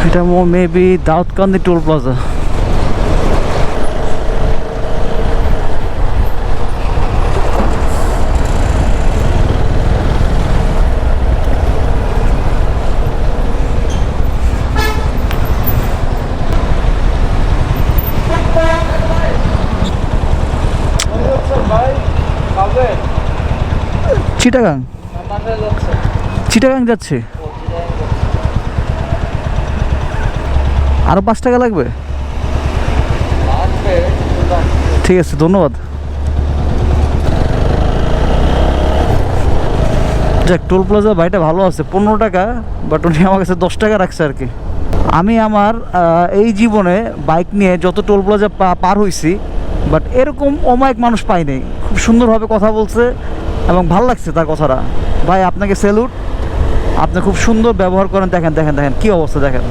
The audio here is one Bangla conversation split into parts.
এটা maybe Daudkandi toll plaza. Chittagong, Chittagong যাচ্ছে। আরো 5 টাকা লাগবে? ঠিক আছে, ধন্যবাদ। যাক, টোল প্লাজা ভাইটা ভালো আছে, 15 টাকা, বাট উনি আমার কাছে 10 টাকা রাখছে আর কি। আমি আমার এই জীবনে বাইক নিয়ে যত টোল প্লাজা পার হয়েছি, বাট এরকম অমায়িক মানুষ পাই নাই। খুব সুন্দরভাবে কথা বলছে এবং ভাল লাগছে তার কথাটা। ভাই আপনাকে স্যালুট, আপনি খুব সুন্দর ব্যবহার করেন। দেখেন দেখেন দেখেন কী অবস্থা, দেখেন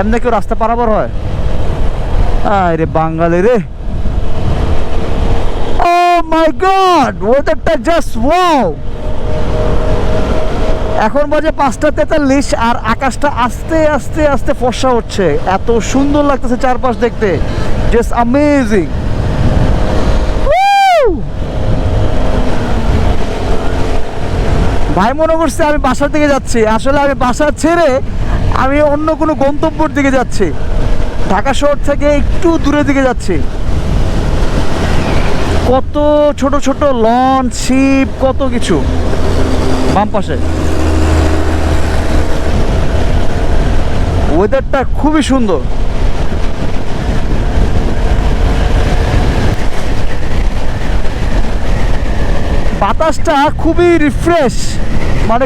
এমনি কেউ রাস্তা পারাবার হয়? আরে বাঙালি রে, ও মাই গড, ওয়েদারটা জাস্ট ওয়াও। এখন বাজে 5:43 আর আকাশটা আস্তে আস্তে আস্তে ফর্সা হচ্ছে। এত সুন্দর লাগতেছে চারপাশ দেখতে, জাস্ট অ্যামেজিং। ভাই মনে করছে আমি বাসার দিকে যাচ্ছি, আসলে আমি বাসা ছেড়ে আমি অন্য কোনো গন্তব্যের দিকে যাচ্ছি। ঢাকা শহর থেকে একটু দূরের দিকে যাচ্ছি। কত ছোট ছোট লঞ্চ, শিপ, কত কিছু বাম পাশে। ওয়েদারটা খুবই সুন্দর। বাতাসটা খুবই রিফ্রেশ, মানে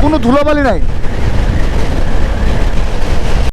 কোনো ধুলাবালি নাই।